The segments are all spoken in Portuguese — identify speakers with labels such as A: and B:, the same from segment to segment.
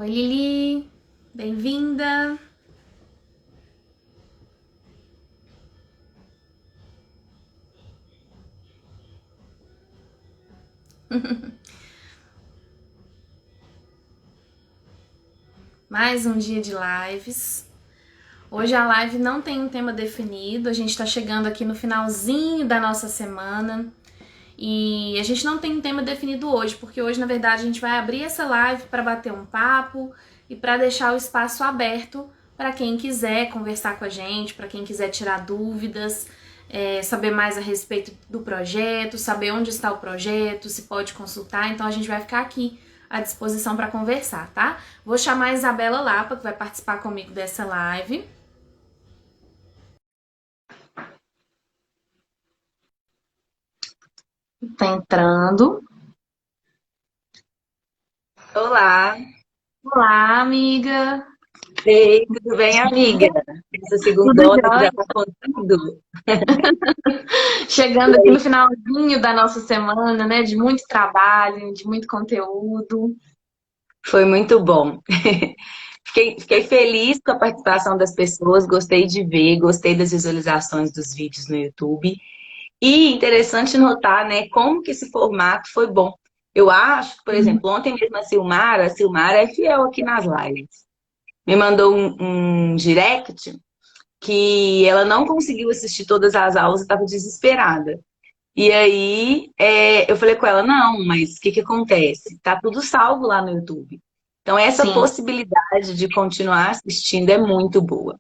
A: Oi, Lili, bem-vinda. Mais um dia de lives. Hoje a live não tem um tema definido, a gente está chegando aqui no finalzinho da nossa semana e a gente não tem um tema definido hoje, porque hoje, na verdade, a gente vai abrir essa live para bater um papo e para deixar o espaço aberto para quem quiser conversar com a gente, para quem quiser tirar dúvidas, saber mais a respeito do projeto, saber onde está o projeto, se pode consultar. Então a gente vai ficar aqui à disposição para conversar, tá? Vou chamar a Isabela Lapa, que vai participar comigo dessa live. Tá entrando.
B: Olá,
A: Olá, amiga.
B: ei, tudo bem, amiga? Essa
A: Tudo
B: segundona que
A: jóia?
B: já tá contando.
A: Chegando aqui no finalzinho da nossa semana, né? De muito trabalho, de muito conteúdo.
B: Foi muito bom. Fiquei feliz com a participação das pessoas, gostei de ver, gostei das visualizações dos vídeos no YouTube. E interessante notar, né, como que esse formato foi bom. Eu acho que, por exemplo, ontem mesmo a Silmara é fiel aqui nas lives. Me mandou um direct que ela não conseguiu assistir todas as aulas e estava desesperada. E aí, eu falei com ela, não, mas o que que acontece? Tá tudo salvo lá no YouTube. Então, essa
A: Sim.
B: possibilidade de continuar assistindo é muito boa,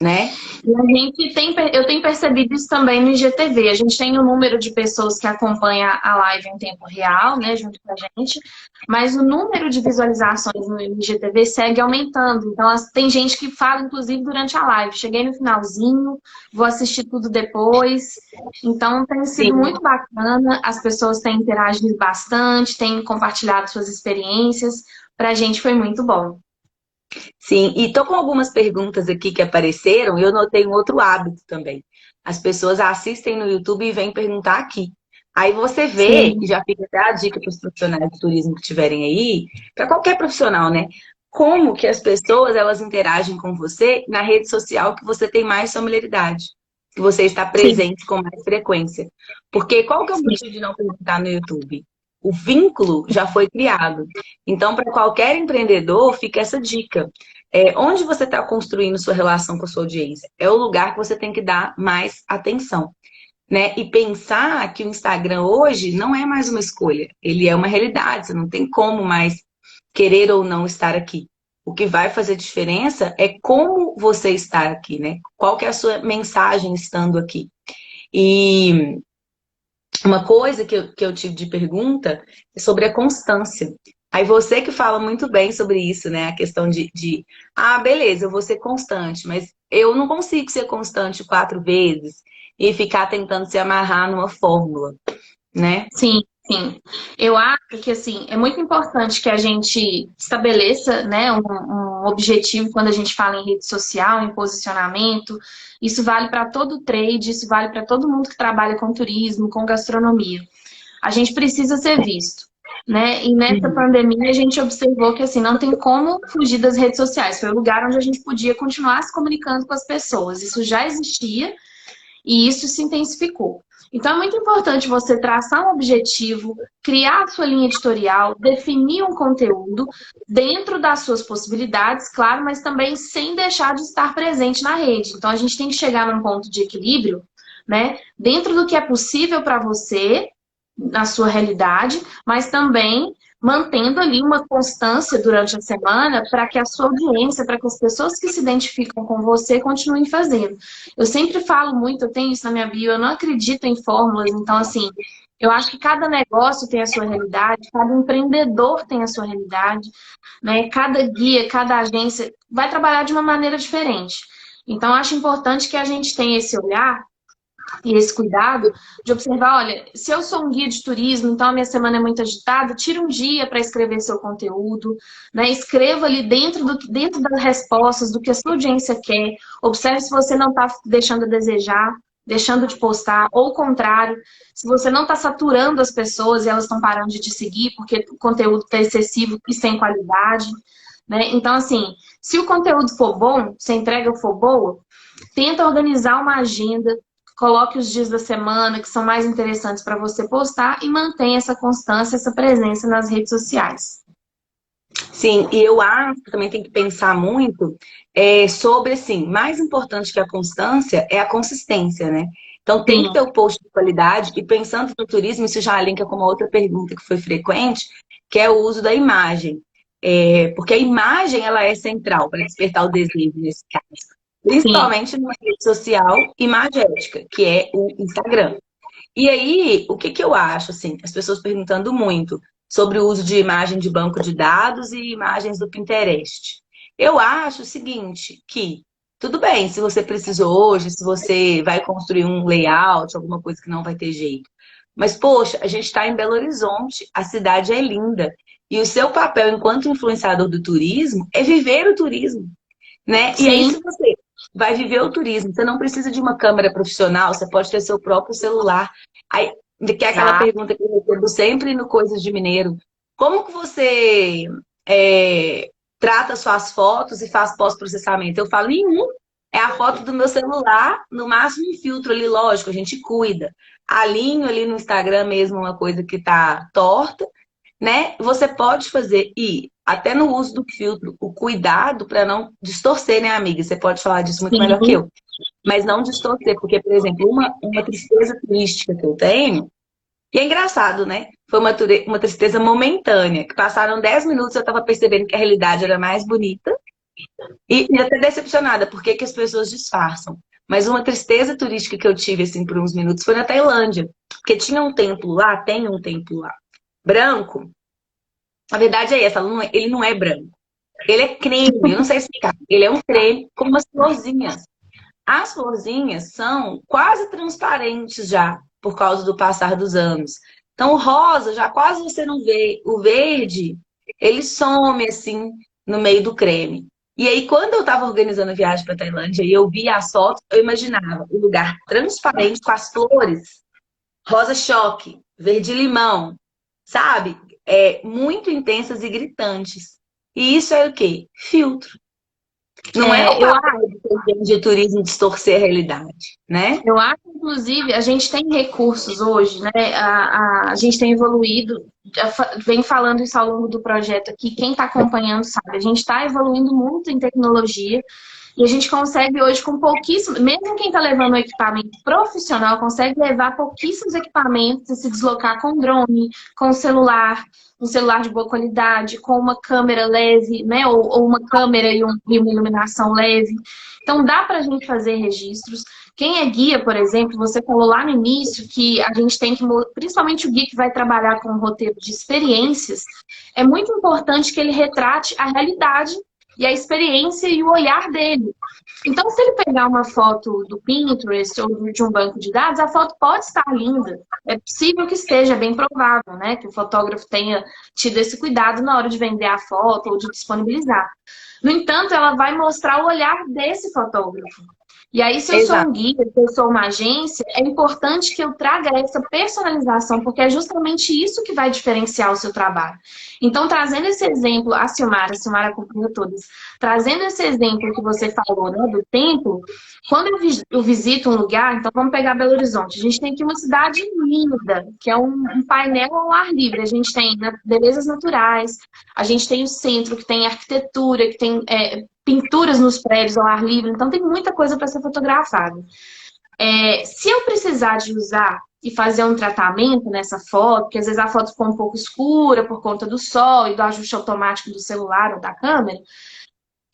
B: né?
A: E eu tenho percebido isso também no IGTV. A gente tem o número de pessoas que acompanha a live em tempo real, né, junto com a gente, mas o número de visualizações no IGTV segue aumentando. Então, tem gente que fala, inclusive, durante a live. Cheguei no finalzinho, vou assistir tudo depois. Então, tem sido
B: Sim,
A: muito bacana. As pessoas têm interagido bastante, têm compartilhado suas experiências. Para a gente foi muito bom.
B: sim. E tô com algumas perguntas aqui que apareceram e eu notei um outro hábito também. As pessoas assistem no YouTube e vêm perguntar aqui. Aí você vê, e
A: Sim,
B: já fica até a dica para os profissionais de turismo que estiverem aí, para qualquer profissional, né? Como que as pessoas elas interagem com você na rede social que você tem mais familiaridade, que você está
A: sim,
B: presente com mais frequência. Porque qual que é o
A: sim.
B: motivo de não perguntar no YouTube? O vínculo já foi criado. Então, para qualquer empreendedor, fica essa dica. Onde você está construindo sua relação com a sua audiência? É o lugar que você tem que dar mais atenção, né? E pensar que o Instagram hoje não é mais uma escolha, ele é uma realidade, você não tem como mais querer ou não estar aqui. O que vai fazer diferença é como você está aqui, né? Qual que é a sua mensagem estando aqui? E uma coisa que eu tive de pergunta é sobre a constância. Aí você que fala muito bem sobre isso, né? A questão beleza, eu vou ser constante, mas eu não consigo ser constante 4 vezes e ficar tentando se amarrar numa fórmula, né?
A: Sim, sim. Eu acho que assim é muito importante que a gente estabeleça, né, um objetivo quando a gente fala em rede social, em posicionamento. Isso vale para todo trade, isso vale para todo mundo que trabalha com turismo, com gastronomia. A gente precisa ser visto, né? E nessa
B: Uhum.
A: pandemia a gente observou que assim não tem como fugir das redes sociais. Foi o lugar onde a gente podia continuar se comunicando com as pessoas. Isso já existia e isso se intensificou. Então é muito importante você traçar um objetivo, criar a sua linha editorial, definir um conteúdo dentro das suas possibilidades, claro, mas também sem deixar de estar presente na rede. Então a gente tem que chegar num ponto de equilíbrio, né? Dentro do que é possível para você, na sua realidade, mas também mantendo ali uma constância durante a semana para que a sua audiência, para que as pessoas que se identificam com você continuem fazendo. Eu sempre falo muito, eu tenho isso na minha bio, eu não acredito em fórmulas, então assim, eu acho que cada negócio tem a sua realidade, cada empreendedor tem a sua realidade, né? Cada guia, cada agência vai trabalhar de uma maneira diferente. Então, eu acho importante que a gente tenha esse olhar e esse cuidado de observar, olha, se eu sou um guia de turismo, então a minha semana é muito agitada, tira um dia para escrever seu conteúdo, né? Escreva ali dentro das respostas do que a sua audiência quer. Observe se você não está deixando a desejar, deixando de postar, ou o contrário, se você não está saturando as pessoas e elas estão parando de te seguir porque o conteúdo está excessivo e sem qualidade. né? Então, assim, se o conteúdo for bom, se a entrega for boa, tenta organizar uma agenda, coloque os dias da semana que são mais interessantes para você postar e mantenha essa constância, essa presença nas redes sociais.
B: Sim, e eu acho que também tem que pensar muito sobre, assim, mais importante que a constância é a consistência, né? Então tem que
A: Sim,
B: ter o post de qualidade, e pensando no turismo, isso já linka com uma outra pergunta que foi frequente, que é o uso da imagem. Porque a imagem, ela é central para despertar o desejo nesse caso.
A: sim.
B: Principalmente numa rede social imagética, que é o Instagram. E aí, o que que eu acho, assim, as pessoas perguntando muito sobre o uso de imagem de banco de dados e imagens do Pinterest. Eu acho o seguinte, que tudo bem, se você precisou hoje, se você vai construir um layout, alguma coisa que não vai ter jeito. Mas, poxa, a gente está em Belo Horizonte, a cidade é linda. E o seu papel enquanto influenciador do turismo é viver o turismo, né? E aí,
A: Sim,
B: se você vai viver o turismo, você não precisa de uma câmera profissional, você pode ter seu próprio celular. Aí, que é aquela
A: exato.
B: pergunta que eu recebo sempre no Coisas de Mineiro. Como que você trata suas fotos e faz pós-processamento? Eu falo, nenhum. É a foto do meu celular, no máximo um filtro ali, lógico, a gente cuida. Alinho ali no Instagram mesmo uma coisa que tá torta, né? Você pode fazer, e até no uso do filtro, o cuidado para não distorcer, né, amiga? Você pode falar disso muito melhor que
A: Sim,
B: eu. Mas não distorcer, porque, por exemplo, uma tristeza turística que eu tenho, e é engraçado, né? Foi uma tristeza momentânea, que passaram 10 minutos eu estava percebendo que a realidade era mais bonita e até decepcionada, porque que as pessoas disfarçam. Mas uma tristeza turística que eu tive, assim, por uns minutos, foi na Tailândia, porque tinha um templo lá, tem um templo lá, branco. A verdade é essa, ele não é branco. Ele é creme, eu não sei explicar. Ele é um creme com umas florzinhas. As florzinhas são quase transparentes já, por causa do passar dos anos. Então, o rosa já quase você não vê. O verde, ele some assim no meio do creme. E aí, quando eu estava organizando a viagem para Tailândia e eu via as fotos, eu imaginava o lugar transparente com as flores, rosa choque, verde limão, sabe? Muito intensas e gritantes. E isso é o quê? Filtro. Não é o
A: eu
B: papel de turismo distorcer a realidade, né?
A: Eu acho, inclusive, a gente tem recursos hoje, né? A gente tem evoluído, vem falando isso ao longo do projeto aqui, quem está acompanhando sabe, a gente está evoluindo muito em tecnologia e a gente consegue hoje com pouquíssimos, mesmo quem está levando um equipamento profissional, consegue levar pouquíssimos equipamentos e se deslocar com drone, com celular, um celular de boa qualidade, com uma câmera leve, né? Ou uma câmera e uma iluminação leve. Então dá para a gente fazer registros. Quem é guia, por exemplo, você falou lá no início que a gente tem que, principalmente o guia que vai trabalhar com o roteiro de experiências, é muito importante que ele retrate a realidade e a experiência e o olhar dele. Então, se ele pegar uma foto do Pinterest ou de um banco de dados, a foto pode estar linda. É possível que esteja, é bem provável, né? Que o fotógrafo tenha tido esse cuidado na hora de vender a foto ou de disponibilizar. No entanto, ela vai mostrar o olhar desse fotógrafo. E aí, se eu sou um
B: Exato.
A: guia, se eu sou uma agência, é importante que eu traga essa personalização, porque é justamente isso que vai diferenciar o seu trabalho. Então, trazendo esse exemplo, a Silmara acompanhou todas, trazendo esse exemplo que você falou, né, do templo, quando eu visito um lugar, então vamos pegar Belo Horizonte, a gente tem aqui uma cidade linda, que é um painel ao ar livre, a gente tem belezas naturais, a gente tem o centro, que tem arquitetura, que tem pinturas nos prédios ao ar livre, então tem muita coisa para ser fotografada. Se eu precisar de usar e fazer um tratamento nessa foto, porque às vezes a foto ficou um pouco escura por conta do sol e do ajuste automático do celular ou da câmera,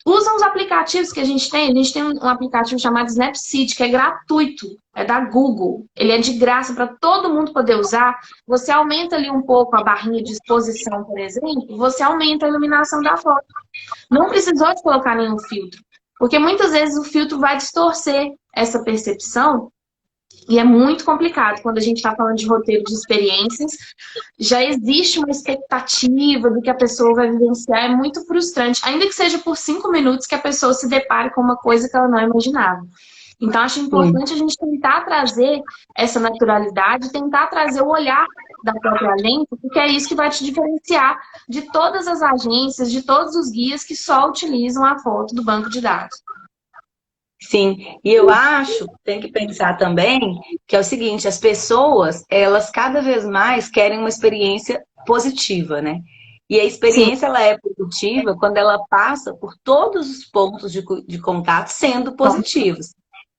A: usa os aplicativos que a gente tem. A gente tem um aplicativo chamado Snapseed, que é gratuito, é da Google. Ele é de graça para todo mundo poder usar. Você aumenta ali um pouco a barrinha de exposição, por exemplo, você aumenta a iluminação da foto. Não precisou de colocar nenhum filtro. Porque muitas vezes o filtro vai distorcer essa percepção e é muito complicado quando a gente está falando de roteiro de experiências. Já existe uma expectativa do que a pessoa vai vivenciar, é muito frustrante, ainda que seja por 5 minutos que a pessoa se depare com uma coisa que ela não imaginava. Então, acho
B: Sim.
A: importante a gente tentar trazer essa naturalidade, tentar trazer o olhar da própria agência, porque é isso que vai te diferenciar de todas as agências, de todos os guias que só utilizam a foto do banco de dados.
B: Sim, e eu acho, tem que pensar também, que é o seguinte, as pessoas, elas cada vez mais querem uma experiência positiva, né? E a
A: Sim,
B: experiência, ela é positiva quando ela passa por todos os pontos de contato sendo
A: bom,
B: positivos.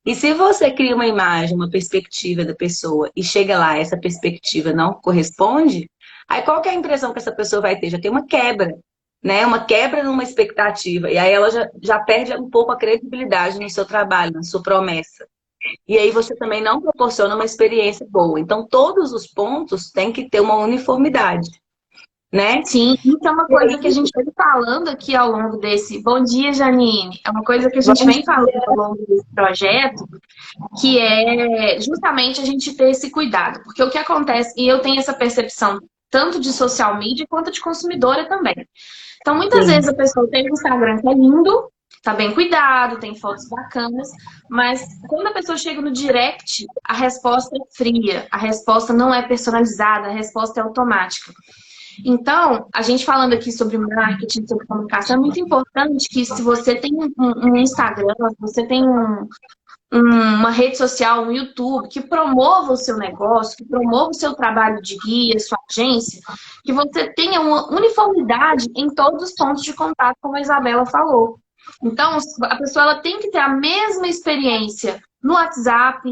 B: E se você cria uma imagem, uma perspectiva da pessoa e chega lá, essa perspectiva não corresponde, aí qual que é a impressão que essa pessoa vai ter? Já tem uma quebra, né? Uma quebra numa expectativa. E aí ela já perde um pouco a credibilidade no seu trabalho, na sua promessa. E aí você também não proporciona uma experiência boa. Então, todos os pontos têm que ter uma uniformidade, né?
A: sim, isso é uma
B: E
A: coisa que a
B: aí,
A: gente vem falando aqui ao longo desse. Bom dia, Janine. É uma coisa que a gente
B: vamos...
A: vem falando ao longo desse projeto, que é justamente a gente ter esse cuidado. Porque o que acontece, e eu tenho essa percepção tanto de social media quanto de consumidora também. Então, muitas vezes
B: Sim,
A: a pessoa tem um Instagram que é lindo, tá bem cuidado, tem fotos bacanas, mas quando a pessoa chega no direct, a resposta é fria, a resposta não é personalizada, a resposta é automática. Então, a gente falando aqui sobre marketing, sobre comunicação, é muito importante que se você tem um Instagram, se você tem uma rede social, um YouTube, que promova o seu negócio, que promova o seu trabalho de guia, sua agência, que você tenha uma uniformidade em todos os pontos de contato, como a Isabela falou. Então, a pessoa ela tem que ter a mesma experiência no WhatsApp,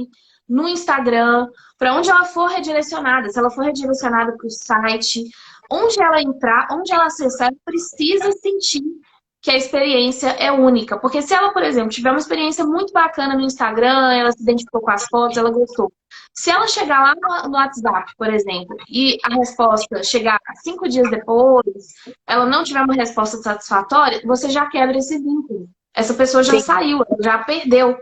A: no Instagram, para onde ela for redirecionada. Se ela for redirecionada para o site, onde ela entrar, onde ela acessar, ela precisa sentir que a experiência é única. Porque se ela, por exemplo, tiver uma experiência muito bacana no Instagram, ela se identificou com as fotos, ela gostou. Se ela chegar lá no WhatsApp, por exemplo, e a resposta chegar 5 dias depois, ela não tiver uma resposta satisfatória, você já quebra esse vínculo. Essa pessoa já
B: sim.
A: saiu, já perdeu,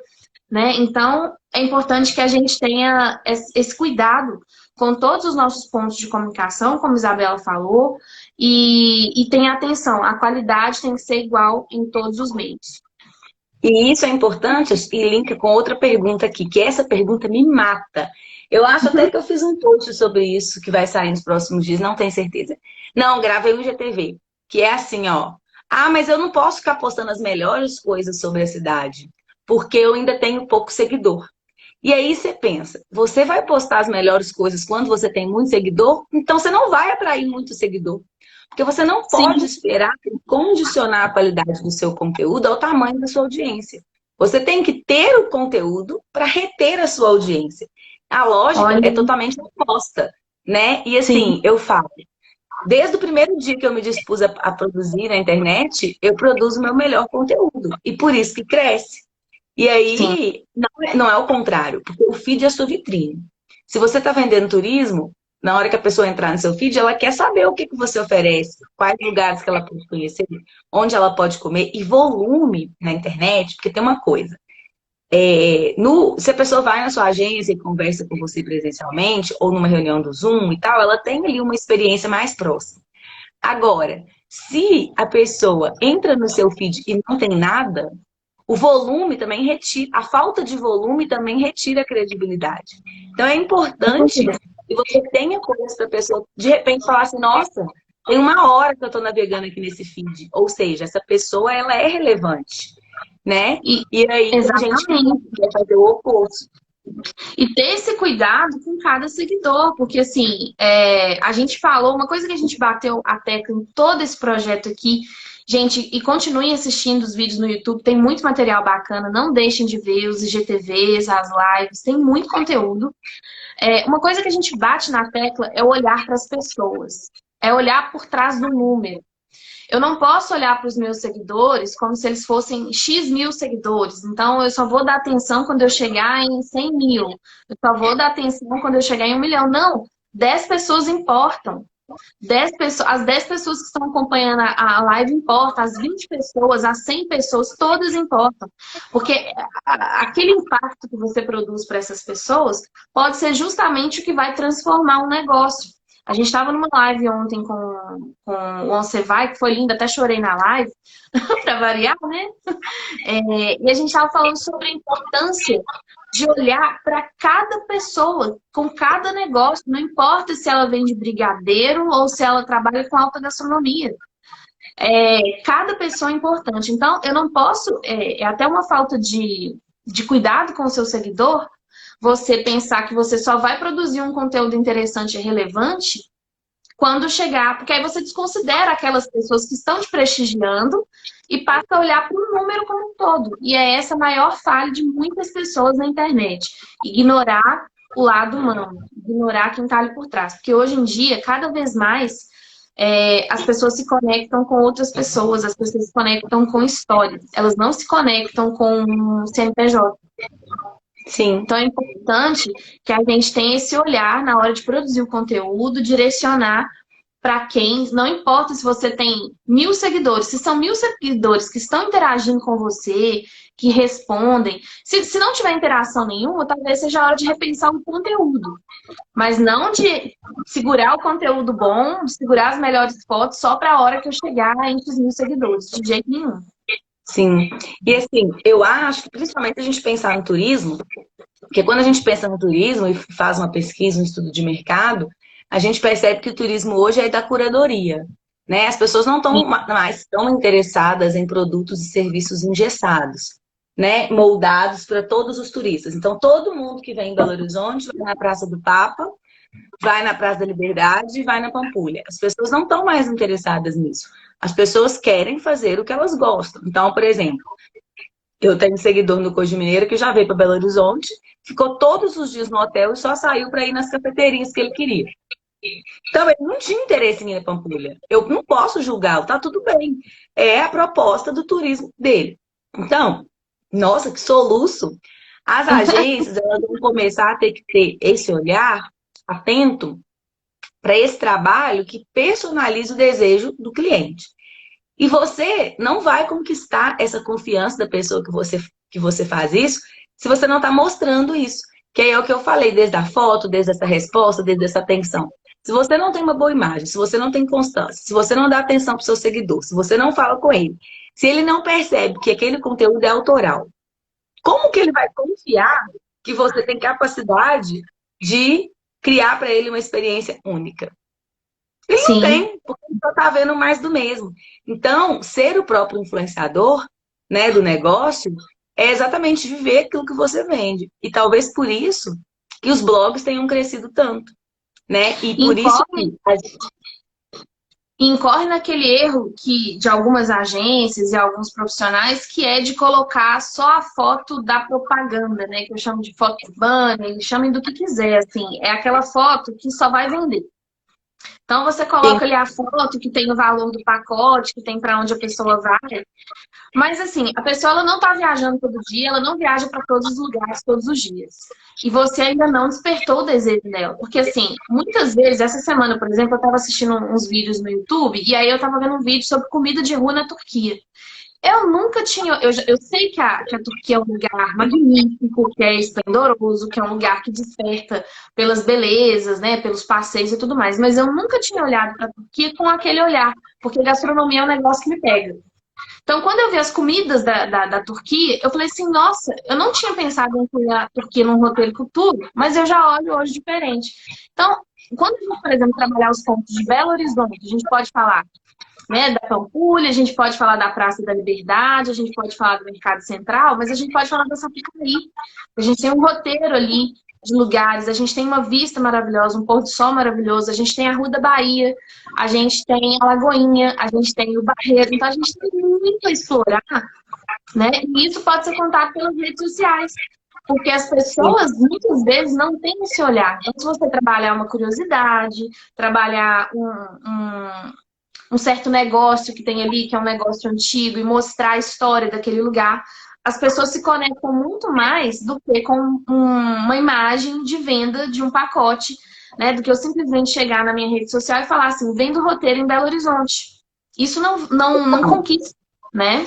A: né? Então, é importante que a gente tenha esse cuidado com todos os nossos pontos de comunicação, como a Isabela falou, e tenha atenção, a qualidade tem que ser igual em todos os meios.
B: E isso é importante e linka com outra pergunta aqui, que essa pergunta me mata. Eu acho até que eu fiz um post sobre isso que vai sair nos próximos dias, não tenho certeza. Não, gravei um GTV, que é assim, ó. Ah, mas eu não posso ficar postando as melhores coisas sobre a cidade, porque eu ainda tenho pouco seguidor. E aí você pensa, você vai postar as melhores coisas quando você tem muito seguidor? Então você não vai atrair muito seguidor. Porque você não pode
A: Sim,
B: esperar condicionar a qualidade do seu conteúdo ao tamanho da sua audiência. Você tem que ter o conteúdo para reter a sua audiência. A lógica
A: olha,
B: é totalmente oposta, né? E assim,
A: sim,
B: eu falo, desde o primeiro dia que eu me dispus a produzir na internet, eu produzo o meu melhor conteúdo. E por isso que cresce. E
A: sim,
B: aí, não é o contrário, porque o feed é a sua vitrine. Se você está vendendo turismo, na hora que a pessoa entrar no seu feed, ela quer saber o que que você oferece, quais lugares que ela pode conhecer, onde ela pode comer, e volume na internet, porque tem uma coisa. Se a pessoa vai na sua agência e conversa com você presencialmente, ou numa reunião do Zoom e tal, ela tem ali uma experiência mais próxima. Agora, se a pessoa entra no seu feed e não tem nada, o volume também retira, a falta de volume também retira a credibilidade. Então é importante que você tenha coisas para a pessoa, de repente, falar assim, nossa, tem uma hora que eu estou navegando aqui nesse feed. Ou seja, essa pessoa, ela é relevante, né?
A: e
B: E aí tem gente que
A: exatamente.
B: vai fazer o oposto.
A: E ter esse cuidado com cada seguidor, porque assim, a gente falou, uma coisa que a gente bateu a tecla em todo esse projeto aqui, gente, e continuem assistindo os vídeos no YouTube, tem muito material bacana, não deixem de ver os IGTVs, as lives, tem muito conteúdo. Uma coisa que a gente bate na tecla é olhar para as pessoas, é olhar por trás do número. Eu não posso olhar para os meus seguidores como se eles fossem X mil seguidores. Então, eu só vou dar atenção quando eu chegar em 100 mil. Eu só vou dar atenção quando eu chegar em 1 milhão. Não, 10 pessoas importam. 10 pessoas, as 10 pessoas que estão acompanhando a live importam. As 20 pessoas, as 100 pessoas, todas importam. Porque aquele impacto que você produz para essas pessoas pode ser justamente o que vai transformar um negócio. A gente estava numa live ontem com o Once Vai, que foi lindo, até chorei na live, para variar, né? E a gente estava falando sobre a importância de olhar para cada pessoa, com cada negócio, não importa se ela vende brigadeiro ou se ela trabalha com alta gastronomia. Cada pessoa é importante. Então, eu não posso, é até uma falta de cuidado com o seu seguidor, você pensar que você só vai produzir um conteúdo interessante e relevante quando chegar, porque aí você desconsidera aquelas pessoas que estão te prestigiando e passa a olhar para o número como um todo. E é essa a maior falha de muitas pessoas na internet. Ignorar o lado humano, ignorar quem está ali por trás. Porque hoje em dia, cada vez mais, as pessoas se conectam com outras pessoas, as pessoas se conectam com histórias. Elas não se conectam com CNPJ.
B: Sim.
A: Então é importante que a gente tenha esse olhar na hora de produzir o conteúdo, direcionar para quem, não importa se você tem 1.000 seguidores, se são 1.000 seguidores que estão interagindo com você, que respondem. Se não tiver interação nenhuma, talvez seja a hora de repensar o conteúdo. Mas não de segurar o conteúdo bom, de segurar as melhores fotos só para a hora que eu chegar entre os 1.000 seguidores. De jeito nenhum.
B: Sim. E assim, eu acho que principalmente a gente pensar no turismo, porque quando a gente pensa no turismo e faz uma pesquisa, um estudo de mercado, a gente percebe que o turismo hoje é da curadoria, né? As pessoas não estão mais tão interessadas em produtos e serviços engessados, né? Moldados para todos os turistas. Então, todo mundo que vem em Belo Horizonte vai na Praça do Papa, vai na Praça da Liberdade e vai na Pampulha. As pessoas não estão mais interessadas nisso. As pessoas querem fazer o que elas gostam. Então, por exemplo, eu tenho um seguidor no Coisa de Mineiro que já veio para Belo Horizonte, ficou todos os dias no hotel e só saiu para ir nas cafeterias que ele queria. Então, ele não tinha interesse em ir na Pampulha. Eu não posso julgá-lo, tá tudo bem. É a proposta do turismo dele. Então, nossa, que soluço! As agências elas vão começar a ter que ter esse olhar atento para esse trabalho que personaliza o desejo do cliente. E você não vai conquistar essa confiança da pessoa que você faz isso se você não está mostrando isso. Que é o que eu falei, desde a foto, desde essa resposta, desde essa atenção. Se você não tem uma boa imagem, se você não tem constância, se você não dá atenção para o seu seguidor, se você não fala com ele, se ele não percebe que aquele conteúdo é autoral, como que ele vai confiar que você tem capacidade de criar para ele uma experiência única? Ele não tem, porque ele só está vendo mais do mesmo. Então, ser o próprio influenciador, né, do negócio é exatamente viver aquilo que você vende. E talvez por isso que os blogs tenham crescido tanto, né? E por isso que
A: incorre naquele erro de algumas agências e alguns profissionais, que é de colocar só a foto da propaganda, né? Que eu chamo de foto banner, chamem do que quiser, assim. É aquela foto que só vai vender. Então, você coloca ali a foto que tem o valor do pacote, que tem para onde a pessoa vai. Mas, assim, a pessoa ela não está viajando todo dia, ela não viaja para todos os lugares todos os dias. E você ainda não despertou o desejo dela. Porque, assim, muitas vezes, essa semana, por exemplo, eu estava assistindo uns vídeos no YouTube, e aí eu estava vendo um vídeo sobre comida de rua na Turquia. Eu nunca tinha... Eu sei que a Turquia é um lugar magnífico, que é esplendoroso, que é um lugar que desperta pelas belezas, né, pelos passeios e tudo mais. Mas eu nunca tinha olhado para a Turquia com aquele olhar, porque gastronomia é um negócio que me pega. Então, quando eu vi as comidas da Turquia, eu falei assim, nossa, eu não tinha pensado em incluir a Turquia num roteiro futuro, mas eu já olho hoje diferente. Então, quando a gente, por exemplo, trabalhar os pontos de Belo Horizonte, a gente pode falar, né, da Pampulha, a gente pode falar da Praça da Liberdade, a gente pode falar do Mercado Central, mas a gente pode falar da Sapucaí. A gente tem um roteiro ali de lugares, a gente tem uma vista maravilhosa, um pôr do sol maravilhoso, a gente tem a Rua da Bahia, a gente tem a Lagoinha, a gente tem o Barreiro, então a gente tem muito a explorar, né? E isso pode ser contado pelas redes sociais, porque as pessoas muitas vezes não têm esse olhar. Então, se você trabalhar uma curiosidade, trabalhar um certo negócio que tem ali, que é um negócio antigo, e mostrar a história daquele lugar, as pessoas se conectam muito mais do que com uma imagem de venda de um pacote, né? Do que eu simplesmente chegar na minha rede social e falar assim, vendo roteiro em Belo Horizonte. Isso não conquista, né?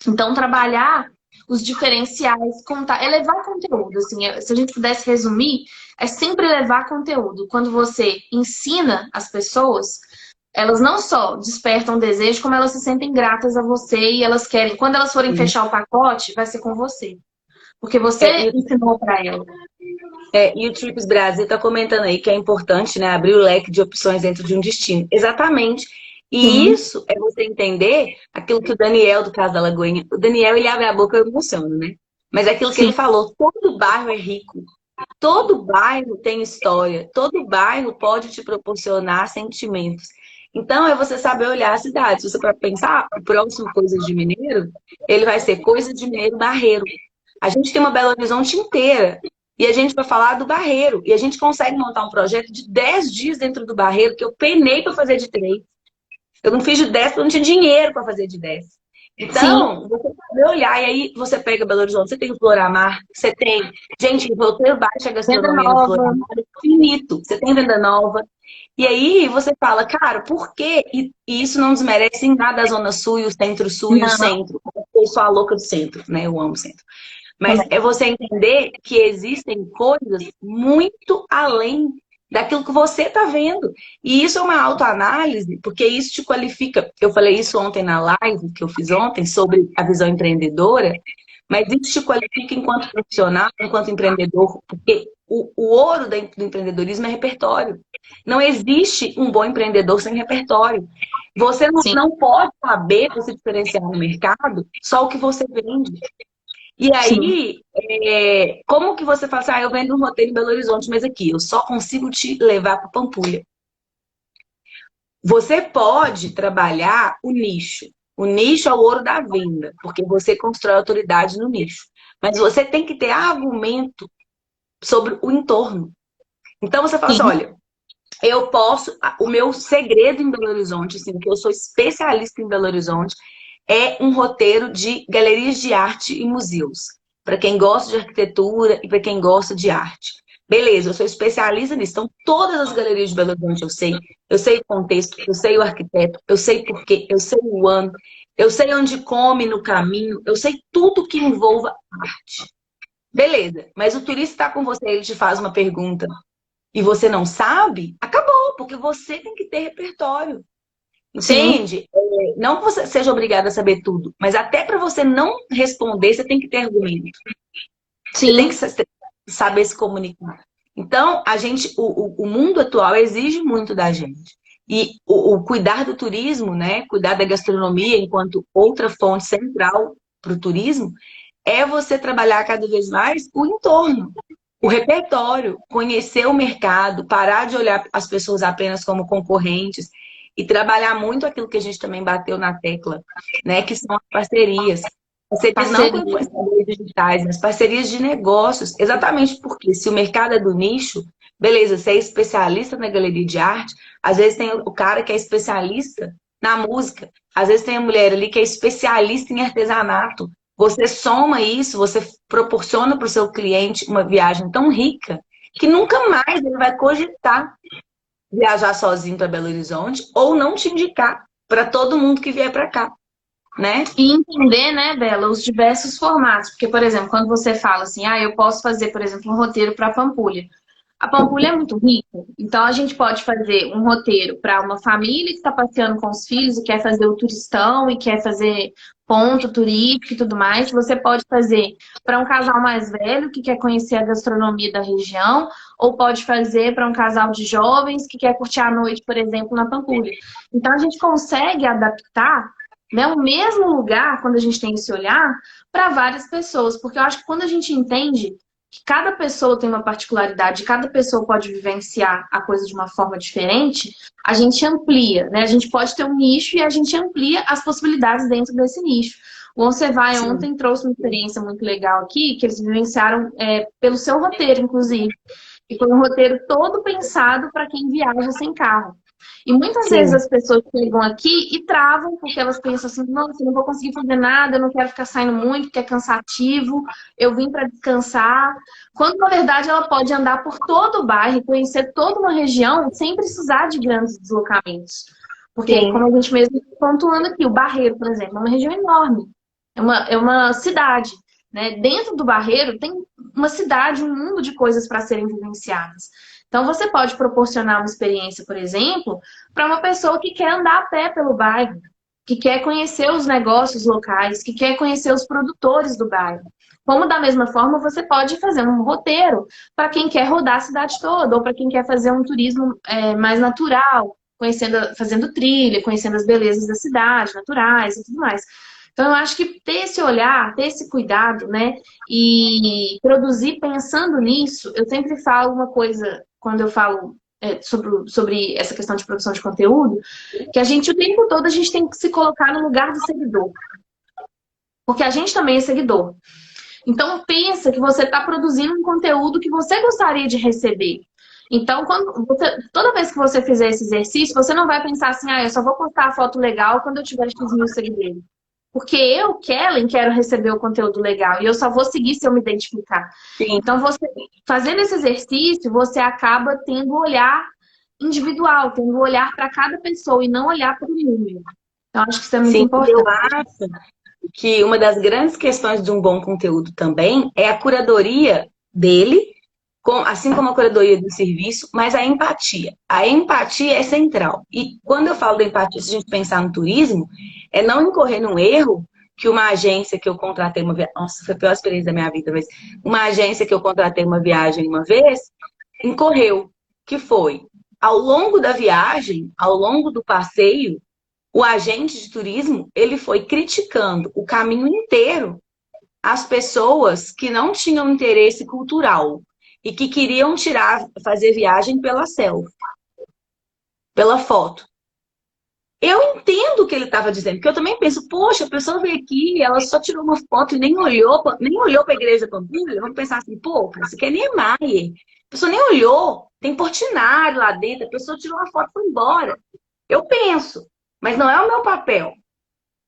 A: Então, trabalhar os diferenciais, contar, é levar conteúdo, assim, se a gente pudesse resumir, é sempre levar conteúdo. Quando você ensina as pessoas, elas não só despertam desejo, como elas se sentem gratas a você e elas querem, quando elas forem
B: Sim.
A: fechar o pacote, vai ser com você. Porque
B: É,
A: você ensinou para elas.
B: e o Trips Brasil está comentando aí que é importante, né, abrir o leque de opções dentro de um destino. Exatamente. E
A: Sim,
B: isso é você entender aquilo que o Daniel, do Caso da Lagoinha, o Daniel, ele abre a boca, eu emociono, né? Mas é aquilo que
A: sim,
B: ele falou, todo bairro é rico, todo bairro tem história, todo bairro pode te proporcionar sentimentos. Então, é você saber olhar a cidade. Se você para pensar, o próximo Coisas de Mineiro, ele vai ser Coisas de Mineiro Barreiro. A gente tem uma Belo Horizonte inteira. E a gente vai falar do Barreiro. E a gente consegue montar um projeto de 10 dias dentro do Barreiro, que eu penei para fazer de 3. Eu não fiz de 10 porque eu não tinha dinheiro para fazer de 10.
A: sim.
B: Então, você pode olhar, e aí você pega Belo Horizonte, você tem o Floramar, você tem. Gente, roteiro baixa
A: Venda
B: gastronomia no
A: nova.
B: Floramar é infinito. Você tem venda nova. E aí você fala, cara, por quê? E isso não desmerece em nada a Zona Sul, e o Centro-Sul e o
A: Não,
B: Centro. Eu sou a louca do centro, né? Eu amo o centro. Mas
A: também.
B: é você entender que existem coisas muito além daquilo que você está vendo. E isso é uma autoanálise, porque isso te qualifica. Eu falei isso ontem na live que eu fiz ontem sobre a visão empreendedora, mas isso te qualifica enquanto profissional, enquanto empreendedor, porque o ouro do empreendedorismo é repertório. Não existe um bom empreendedor sem repertório. Você
A: Sim,
B: não pode saber se diferenciar no mercado só o que você vende. E
A: sim.
B: aí, como que você fala assim, eu vendo um roteiro em Belo Horizonte, mas aqui, eu só consigo te levar para Pampulha. Você pode trabalhar o nicho. O nicho é o ouro da venda, porque você constrói autoridade no nicho. Mas você tem que ter argumento sobre o entorno. Então você fala assim,
A: Sim.
B: olha, eu posso, o meu segredo em Belo Horizonte, assim, que eu sou especialista em Belo Horizonte, é um roteiro de galerias de arte e museus. Para quem gosta de arquitetura e para quem gosta de arte. Beleza, eu sou especialista nisso. Então, todas as galerias de Belo Horizonte eu sei. Eu sei o contexto, eu sei o arquiteto, eu sei por quê, eu sei o ano, eu sei onde come no caminho, eu sei tudo que envolva arte. Beleza, mas o turista está com você, ele te faz uma pergunta e você não sabe, acabou, porque você tem que ter repertório.
A: Sim,
B: Entende? Não que você seja obrigada a saber tudo, mas até para você não responder, você tem que ter argumento. Você tem que
A: sim.
B: saber se comunicar. Então, o mundo atual exige muito da gente. E o cuidar do turismo, né? Cuidar da gastronomia enquanto outra fonte central para o turismo, é você trabalhar cada vez mais o entorno, o repertório, conhecer o mercado, parar de olhar as pessoas apenas como concorrentes e trabalhar muito aquilo que a gente também bateu na tecla, né? Que são as parcerias. Parcerias não com
A: Parceria.
B: influenciadores digitais, mas parcerias de negócios. Exatamente porque se o mercado é do nicho, beleza, você é especialista na galeria de arte, às vezes tem o cara que é especialista na música, às vezes tem a mulher ali que é especialista em artesanato. Você soma isso, você proporciona para o seu cliente uma viagem tão rica que nunca mais ele vai cogitar viajar sozinho para Belo Horizonte ou não te indicar para todo mundo que vier para cá, né?
A: E entender, né, Bela, os diversos formatos. Porque, por exemplo, quando você fala assim, eu posso fazer, por exemplo, um roteiro para Pampulha. A Pampulha é muito rica, então a gente pode fazer um roteiro para uma família que está passeando com os filhos e quer fazer o turistão e quer fazer ponto turístico e tudo mais. Você pode fazer para um casal mais velho que quer conhecer a gastronomia da região, ou pode fazer para um casal de jovens que quer curtir a noite, por exemplo, na Pampulha. Então a gente consegue adaptar, né, o mesmo lugar, quando a gente tem esse olhar, para várias pessoas, porque eu acho que quando a gente entende que cada pessoa tem uma particularidade, cada pessoa pode vivenciar a coisa de uma forma diferente, a gente amplia, né? A gente pode ter um nicho e a gente amplia as possibilidades dentro desse nicho. O Você Vai
B: Sim,
A: ontem trouxe uma experiência muito legal aqui, que eles vivenciaram pelo seu roteiro, inclusive. E foi um roteiro todo pensado para quem viaja sem carro. E muitas vezes
B: sim,
A: as pessoas chegam aqui e travam, porque elas pensam assim, nossa, eu não vou conseguir fazer nada, eu não quero ficar saindo muito, porque é cansativo, eu vim para descansar. Quando, na verdade, ela pode andar por todo o bairro, conhecer toda uma região, sem precisar de grandes deslocamentos. Porque, como
B: sim,
A: a gente mesmo está pontuando aqui, o Barreiro, por exemplo, é uma região enorme. É uma cidade. né? Dentro do Barreiro tem uma cidade, um mundo de coisas para serem vivenciadas. Então, você pode proporcionar uma experiência, por exemplo, para uma pessoa que quer andar a pé pelo bairro, que quer conhecer os negócios locais, que quer conhecer os produtores do bairro. Como, da mesma forma, você pode fazer um roteiro para quem quer rodar a cidade toda, ou para quem quer fazer um turismo mais natural, conhecendo, fazendo trilha, conhecendo as belezas da cidade, naturais e tudo mais. Então, eu acho que ter esse olhar, ter esse cuidado, né? E produzir pensando nisso, eu sempre falo uma coisa, quando eu falo sobre essa questão de produção de conteúdo, que a gente, o tempo todo, a gente tem que se colocar no lugar do seguidor. Porque a gente também é seguidor. Então, pensa que você está produzindo um conteúdo que você gostaria de receber. Então, toda vez que você fizer esse exercício, você não vai pensar assim, eu só vou postar a foto legal quando eu tiver X mil seguidores. Porque eu, Kellen, quero receber o conteúdo legal e eu só vou seguir se eu me identificar.
B: Sim.
A: Então, você fazendo esse exercício, você acaba tendo um olhar individual, tendo um olhar para cada pessoa e não olhar para o número. Então, acho que isso é muito importante.
B: Eu acho que uma das grandes questões de um bom conteúdo também é a curadoria dele, assim como a curadoria do serviço, mas a empatia. A empatia é central. E quando eu falo da empatia, se a gente pensar no turismo, é não incorrer num erro que uma agência que eu contratei uma viagem... Nossa, foi a pior experiência da minha vida, mas uma agência que eu contratei uma viagem uma vez, incorreu, que foi, ao longo da viagem, ao longo do passeio, o agente de turismo, ele foi criticando o caminho inteiro as pessoas que não tinham interesse cultural e que queriam fazer viagem pela selfie, pela foto. Eu entendo o que ele estava dizendo, porque eu também penso, poxa, a pessoa veio aqui, ela só tirou uma foto e nem olhou para a igreja Pampulha. Vamos pensar assim, pô, isso aqui é Niemeyer. A pessoa nem olhou, tem Portinari lá dentro, a pessoa tirou uma foto e foi embora. Eu penso, mas não é o meu papel.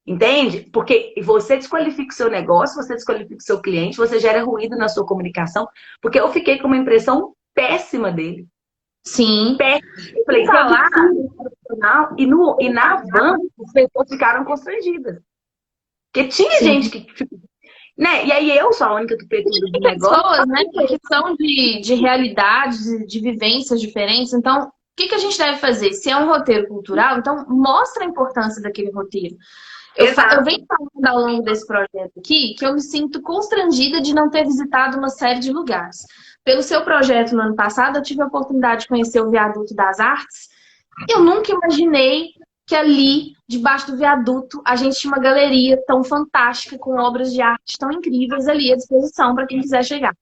B: Entende? Porque você desqualifica o seu negócio, você desqualifica o seu cliente, você gera ruído na sua comunicação, porque eu fiquei com uma impressão péssima dele.
A: Sim.
B: Péssima. Eu falei, falar e na van, as pessoas ficaram constrangidas. Porque tinha gente que... Né? E aí eu sou a única tupetuda do negócio.
A: Pessoas, né, que são de realidades, de vivências diferentes. Então, o que a gente deve fazer? Se é um roteiro cultural, então mostra a importância daquele roteiro. Eu venho falando ao longo desse projeto aqui que eu me sinto constrangida de não ter visitado uma série de lugares. Pelo seu projeto no ano passado, eu tive a oportunidade de conhecer o Viaduto das Artes. Eu nunca imaginei que ali, debaixo do viaduto, a gente tinha uma galeria tão fantástica, com obras de arte tão incríveis ali à disposição para quem quiser chegar.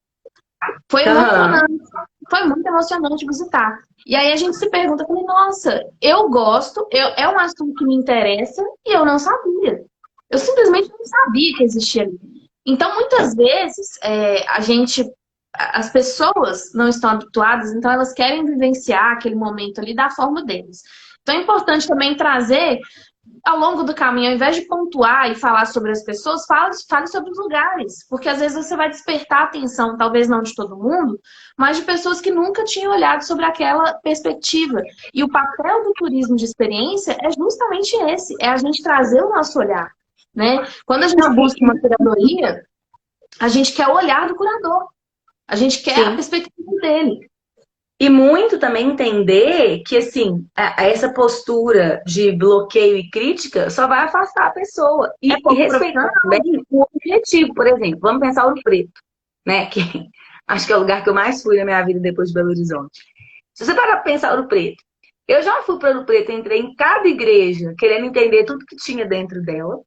A: Foi emocionante. Foi muito emocionante visitar. E aí a gente se pergunta, nossa, eu gosto, é um assunto que me interessa e eu não sabia. Eu simplesmente não sabia que existia ali. Então, muitas vezes, as pessoas não estão habituadas, então elas querem vivenciar aquele momento ali da forma deles. Então, é importante também trazer, ao longo do caminho, ao invés de pontuar e falar sobre as pessoas, fale sobre os lugares. Porque às vezes você vai despertar a atenção, talvez não de todo mundo, mas de pessoas que nunca tinham olhado sobre aquela perspectiva. E o papel do turismo de experiência é justamente esse, é a gente trazer o nosso olhar, né? Quando a gente busca uma curadoria, a gente quer o olhar do curador. A gente quer a perspectiva dele.
B: E muito também entender que, assim, essa postura de bloqueio e crítica só vai afastar a pessoa. E respeitar também o objetivo, por exemplo. Vamos pensar Ouro Preto, né? Que acho que é o lugar que eu mais fui na minha vida depois de Belo Horizonte. Se você parar para pensar Ouro Preto, eu já fui para Ouro Preto, entrei em cada igreja querendo entender tudo que tinha dentro dela.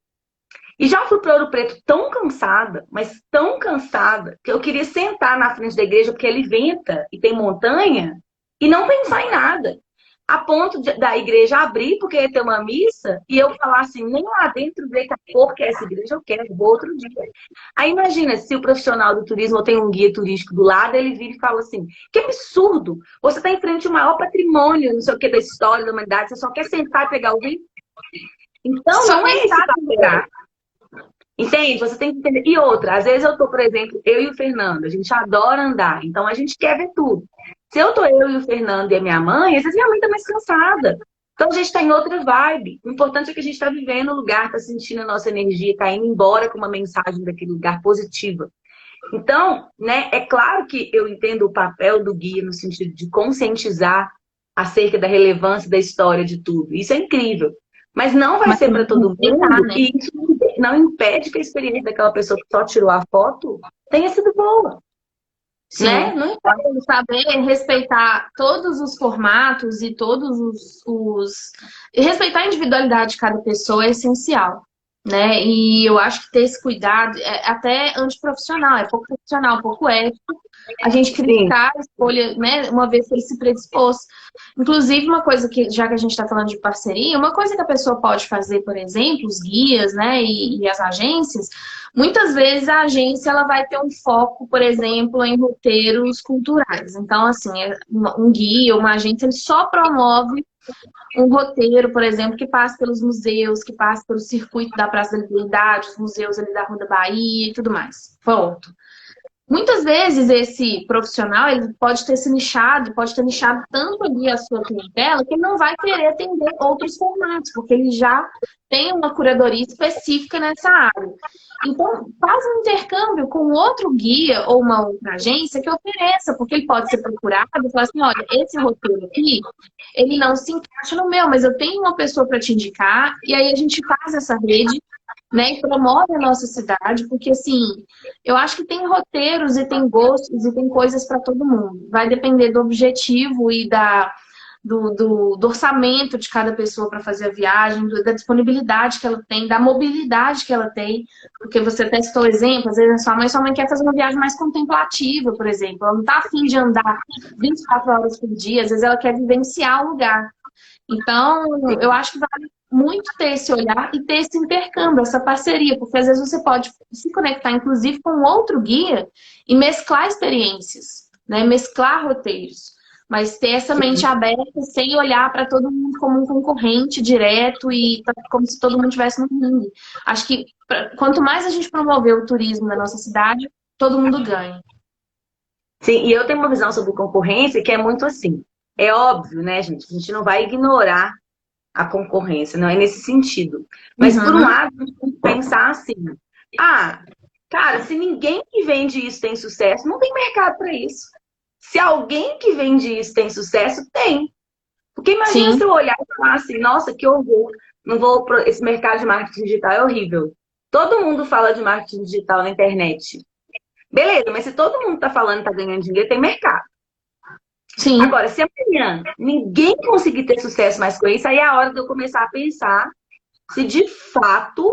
B: E já fui para Ouro Preto tão cansada, mas tão cansada, que eu queria sentar na frente da igreja, porque ele venta e tem montanha, e não pensar em nada. A ponto da igreja abrir, porque ia ter uma missa, e eu falar assim, nem lá dentro ver que a cor que é essa igreja, eu quero, vou outro dia. Aí imagina, se o profissional do turismo ou tem um guia turístico do lado, ele vira e fala assim, que absurdo, você está em frente ao maior patrimônio, não sei o que, da história da humanidade, você só quer sentar e pegar o vinho? Então, não é esse papel. Entende? Você tem que entender. E outra, às vezes eu tô, por exemplo, eu e o Fernando, a gente adora andar, então a gente quer ver tudo. Se eu tô eu e o Fernando e a minha mãe, às vezes minha mãe tá mais cansada. Então a gente está em outra vibe. O importante é que a gente está vivendo o lugar, está sentindo a nossa energia, está indo embora com uma mensagem daquele lugar positiva. Então, né, é claro que eu entendo o papel do guia no sentido de conscientizar acerca da relevância da história de tudo. Isso é incrível. Mas não vai
A: Mas
B: ser
A: tem
B: para
A: que
B: todo
A: respeitar,
B: mundo,
A: né?
B: e isso não impede que a experiência daquela pessoa que só tirou a foto tenha sido boa, né?
A: Sim.
B: Não importa.
A: É, saber respeitar todos os formatos e todos e respeitar a individualidade de cada pessoa é essencial, né? E eu acho que ter esse cuidado é até antiprofissional, é pouco profissional, pouco ético a gente
B: Sim,
A: criticar a escolha, né? Uma vez que ele se predispôs. Inclusive, uma coisa que, já que a gente está falando de parceria, uma coisa que a pessoa pode fazer, por exemplo, os guias, né, e as agências, muitas vezes a agência ela vai ter um foco, por exemplo, em roteiros culturais. Então, assim, um guia, uma agência, ele só promove um roteiro, por exemplo, que passe pelos museus, que passe pelo circuito da Praça da Liberdade, os museus ali da Rua da Bahia e tudo mais. Ponto. Muitas vezes esse profissional ele pode ter se nichado, pode ter nichado tanto ali a sua clientela que ele não vai querer atender outros formatos, porque ele já tem uma curadoria específica nessa área. Então, faz um intercâmbio com outro guia ou uma outra agência que ofereça, porque ele pode ser procurado e falar assim, olha, esse roteiro aqui, ele não se encaixa no meu, mas eu tenho uma pessoa para te indicar, e aí a gente faz essa rede, né, e promove a nossa cidade, porque assim, eu acho que tem roteiros e tem gostos e tem coisas para todo mundo. Vai depender do objetivo e do orçamento de cada pessoa para fazer a viagem, da disponibilidade que ela tem, da mobilidade que ela tem. Porque você até citou o exemplo, às vezes sua mãe quer fazer uma viagem mais contemplativa, por exemplo. Ela não está afim de andar 24 horas por dia, às vezes ela quer vivenciar o lugar. Então, eu acho que vale muito ter esse olhar e ter esse intercâmbio, essa parceria, porque às vezes você pode se conectar, inclusive, com outro guia e mesclar experiências, né? Mesclar roteiros, mas ter essa mente
B: sim.
A: aberta sem olhar para todo mundo como um concorrente direto e como se todo mundo estivesse no ringue. Acho que quanto mais a gente promover o turismo na nossa cidade, todo mundo ganha.
B: Sim, e eu tenho uma visão sobre concorrência que é muito assim. É óbvio, né, gente? A gente não vai ignorar a concorrência, não é nesse sentido. Mas, por um
A: Uhum.
B: lado, a gente tem que pensar assim: ah, cara, se ninguém que vende isso tem sucesso, não tem mercado para isso. Se alguém que vende isso tem sucesso, tem. Porque imagina se
A: Sim,
B: eu olhar e falar assim: nossa, que horror, não vou. Esse mercado de marketing digital é horrível. Todo mundo fala de marketing digital na internet. Beleza, mas se todo mundo está falando, está ganhando dinheiro, tem mercado.
A: sim,
B: Agora, se amanhã ninguém conseguir ter sucesso mais com isso, aí é a hora de eu começar a pensar se de fato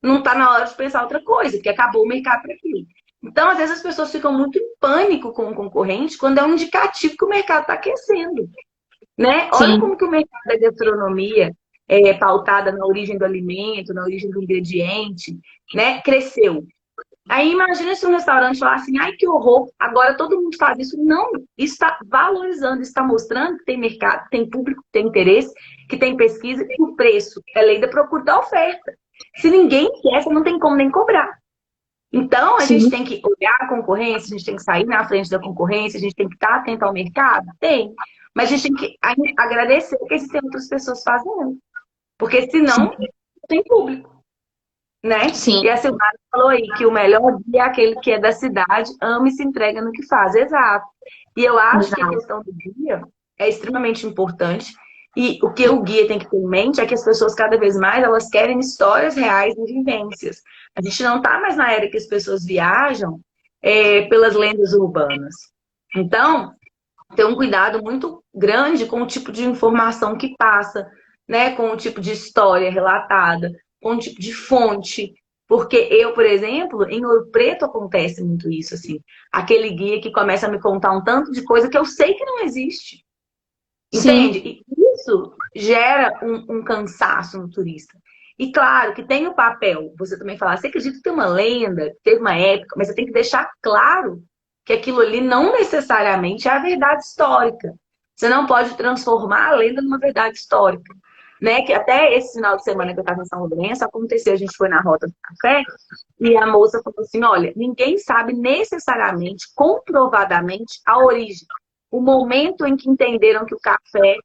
B: não está na hora de pensar outra coisa, porque acabou o mercado para aquilo. Então, às vezes, as pessoas ficam muito em pânico com o concorrente quando é um indicativo que o mercado está aquecendo. Né? Olha
A: sim.
B: como que o mercado da gastronomia é pautada na origem do alimento, na origem do ingrediente, né? Cresceu. Aí imagina se um restaurante falar assim, ai que horror, agora todo mundo faz isso. Não, isso está valorizando, isso está mostrando que tem mercado, que tem público, que tem interesse, que tem pesquisa, e o preço é lei da procura e da oferta. Se ninguém quer, você não tem como nem cobrar. Então, a gente
A: Sim.
B: tem que olhar a concorrência, a gente tem que sair na frente da concorrência, a gente tem que estar atento ao mercado? Tem. Mas a gente tem que agradecer que existem outras pessoas fazendo. Porque senão, não tem público, né?
A: Sim,
B: E a Silmara falou aí que o melhor guia é aquele que é da cidade, ama e se entrega no que faz. Exato. E eu acho que a
A: exato.
B: questão do guia é extremamente importante. E o que o guia tem que ter em mente é que as pessoas, cada vez mais, elas querem histórias reais e vivências. A gente não está mais na era que as pessoas viajam pelas lendas urbanas. Então, ter um cuidado muito grande com o tipo de informação que passa, né? Com o tipo de história relatada, com o tipo de fonte. Porque eu, por exemplo, em Ouro Preto acontece muito isso, assim. Aquele guia que começa a me contar um tanto de coisa que eu sei que não existe. Entende?
A: Sim,
B: E isso gera um cansaço no turista. E claro que tem o papel, você também falar, você acredita que tem uma lenda, que teve uma época, mas você tem que deixar claro que aquilo ali não necessariamente é a verdade histórica. Você não pode transformar a lenda numa verdade histórica. Né? Que até esse final de semana que eu estava em São Lourenço, aconteceu, a gente foi na Rota do Café, e a moça falou assim, olha, ninguém sabe necessariamente, comprovadamente, a origem, o momento em que entenderam que o café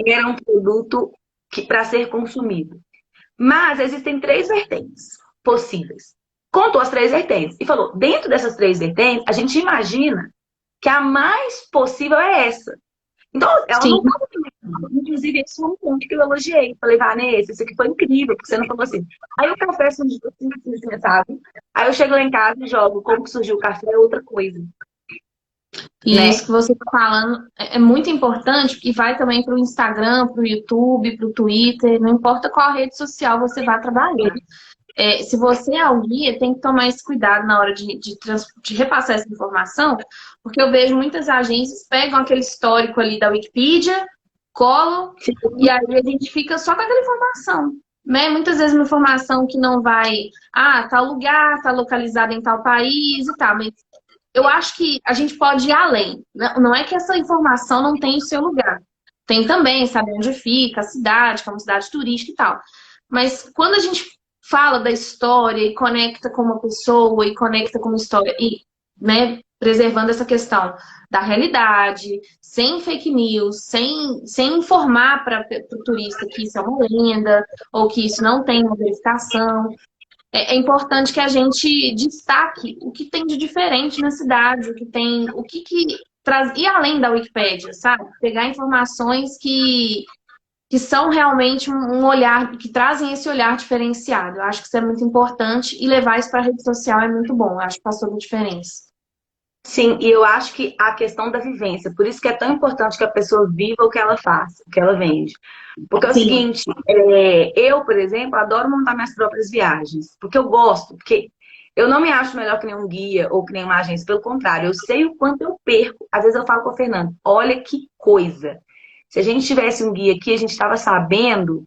B: era um produto para ser consumido. Mas existem 3 vertentes possíveis. Contou as 3 vertentes e falou, dentro dessas 3 vertentes, a gente imagina que a mais possível é essa. Então, ela
A: Sim.
B: não estava. Inclusive, esse foi um ponto que eu elogiei. Falei, Vanessa, isso aqui foi incrível, porque você não falou assim. Aí o café surgiu assim, sabe? Aí eu chego lá em casa e jogo como que surgiu o café é outra coisa,
A: E isso
B: né?
A: que você está falando é muito importante e vai também para o Instagram, para o YouTube, para o Twitter, não importa qual rede social você vai trabalhar. Se você é o guia, tem que tomar esse cuidado na hora de repassar essa informação, porque eu vejo muitas agências pegam aquele histórico ali da Wikipedia, colam, e aí a gente fica só com aquela informação. Né? Muitas vezes uma informação que não vai, tal lugar, tá localizado em tal país e tal, mas eu acho que a gente pode ir além. Não é que essa informação não tem o seu lugar. Tem também, sabe onde fica, a cidade, que é uma cidade turística e tal. Mas quando a gente fala da história e conecta com uma pessoa e conecta com uma história e, né, preservando essa questão da realidade, sem fake news, sem informar para o turista que isso é uma lenda ou que isso não tem uma verificação. É importante que a gente destaque o que tem de diferente na cidade, o que traz, e além da Wikipédia, sabe? Pegar informações que são realmente um olhar, que trazem esse olhar diferenciado. Eu acho que isso é muito importante e levar isso para a rede social é muito bom. Eu acho que faz toda a diferença.
B: Sim, e eu acho que a questão da vivência, por isso que é tão importante que a pessoa viva o que ela faz, o que ela vende. Porque é o
A: Sim,
B: seguinte, eu, por exemplo, adoro montar minhas próprias viagens, porque eu gosto, porque eu não me acho melhor que nenhum guia ou que nenhuma agência, pelo contrário, eu sei o quanto eu perco. Às vezes eu falo com a Fernanda, olha que coisa. Se a gente tivesse um guia aqui, a gente estava sabendo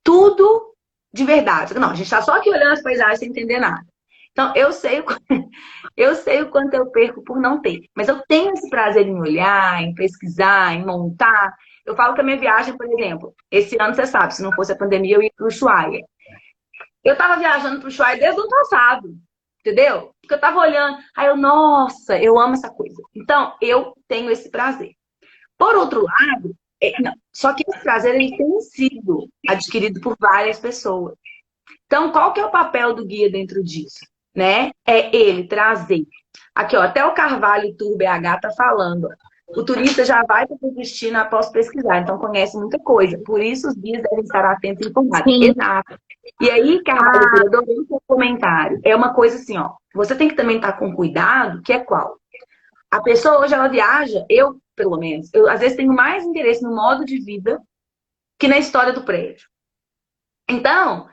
B: tudo de verdade. Não, a gente está só aqui olhando as paisagens sem entender nada. Então, eu sei o quanto eu perco por não ter. Mas eu tenho esse prazer em olhar, em pesquisar, em montar. Eu falo que a minha viagem, por exemplo, esse ano, você sabe, se não fosse a pandemia, eu ia para o Ushuaia. Eu estava viajando para o Ushuaia desde o ano passado, entendeu? Porque eu estava olhando, aí nossa, eu amo essa coisa. Então, eu tenho esse prazer. Por outro lado, não, só que esse prazer ele tem sido adquirido por várias pessoas. Então, qual que é o papel do guia dentro disso? Né? É ele trazer. Aqui, ó, até o Carvalho Tour BH tá falando. O turista já vai para o destino após pesquisar, então conhece muita coisa. Por isso, os guias devem estar atentos e informados.
A: sim.
B: Exato. E aí, Carvalho Tour, eu adorei o seu comentário. É uma coisa assim, ó. Você tem que também estar com cuidado, que é qual? A pessoa hoje, ela viaja, eu, pelo menos, eu às vezes tenho mais interesse no modo de vida que na história do prédio. Então,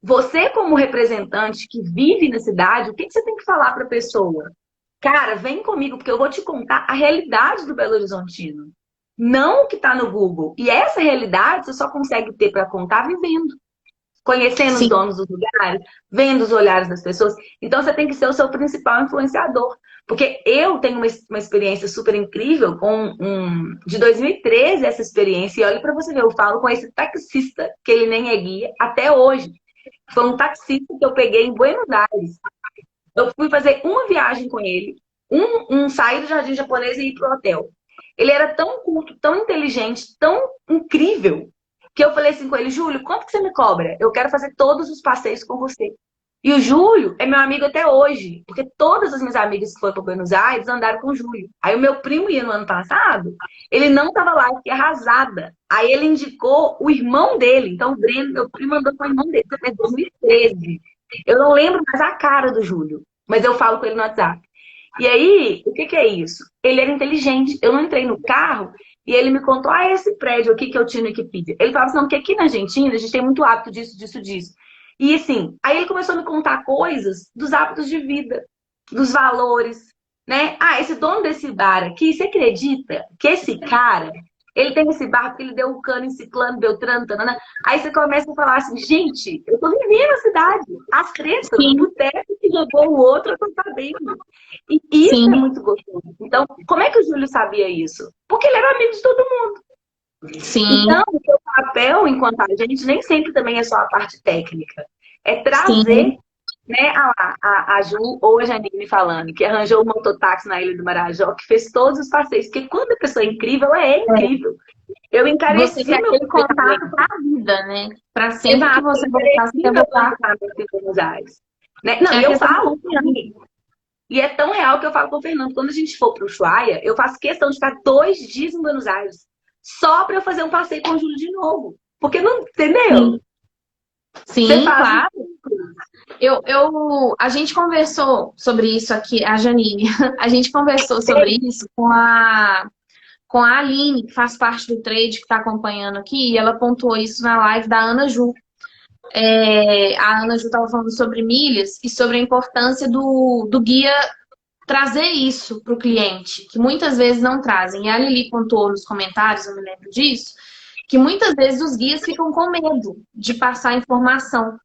B: você, como representante que vive na cidade, o que você tem que falar para a pessoa? Cara, vem comigo, porque eu vou te contar a realidade do Belo Horizontino. Não o que está no Google. E essa realidade você só consegue ter para contar vivendo. Conhecendo os
A: Sim,
B: donos dos lugares, vendo os olhares das pessoas. Então você tem que ser o seu principal influenciador. Porque eu tenho uma experiência super incrível de 2013 essa experiência. E olha para você ver, eu falo com esse taxista, que ele nem é guia, até hoje. Foi um taxista que eu peguei em Buenos Aires. Eu fui fazer uma viagem com ele, sair do Jardim Japonês e ir pro hotel. Ele era tão culto, tão inteligente, tão incrível, que eu falei assim com ele, Júlio, quanto que você me cobra? Eu quero fazer todos os passeios com você. E o Júlio é meu amigo até hoje, porque todas as minhas amigas que foram para Buenos Aires andaram com o Júlio. Aí o meu primo ia no ano passado, ele não estava lá, eu fiquei arrasada. Aí ele indicou o irmão dele, então o Breno, meu primo, andou com o irmão dele, foi em 2013. Eu não lembro mais a cara do Júlio, mas eu falo com ele no WhatsApp. E aí, o que que é isso? Ele era inteligente. Eu não entrei no carro e ele me contou, esse prédio aqui que eu tinha no Wikipedia. Ele falava assim, não, porque aqui na Argentina a gente tem muito hábito disso, disso, disso. E assim, aí ele começou a me contar coisas dos hábitos de vida, dos valores, né? Esse dono desse bar aqui, você acredita que esse cara, ele tem esse bar porque ele deu um cano em Ciclano, Beltrano, tanana. Aí você começa a falar assim, gente, eu tô vivendo a cidade. As tretas, o
A: sim,
B: boteco que jogou o outro, eu tô sabendo. E isso é
A: sim,
B: muito gostoso. Então, como é que o Júlio sabia isso? Porque ele era amigo de todo mundo. Então,
A: sim,
B: o seu papel enquanto agente nem sempre também é só a parte técnica. É
A: sim.
B: trazer. Né, a Ju ou a Janine falando que arranjou o mototáxi na Ilha do Marajó, que fez todos os passeios. Porque quando a pessoa é incrível, ela é incrível. Eu
A: Você
B: encareci
A: quer
B: meu
A: aquele contato para a vida, né? Para sempre que
B: Exato, eu
A: você voltar, você
B: encareci
A: quer
B: meu
A: voltar.
B: planejamento em Buenos Aires. Né? Não,
A: É
B: e
A: a
B: eu
A: questão de
B: falo,
A: confiança.
B: e é tão real que eu falo com o Fernando, quando a gente for para o Ushuaia, eu faço questão de ficar 2 dias em Buenos Aires, só para eu fazer um passeio com o Júlio de novo. Porque não, entendeu?
A: Sim,
B: Você
A: sim,
B: faz
A: claro. A gente conversou sobre isso aqui, a Janine, a gente conversou sobre isso com a Aline, que faz parte do trade, que está acompanhando aqui, e ela pontuou isso na live da Ana Ju. A Ana Ju estava falando sobre milhas e sobre a importância do guia trazer isso para o cliente, que muitas vezes não trazem. E a Lili pontuou nos comentários, eu me lembro disso, que muitas vezes os guias ficam com medo de passar informação.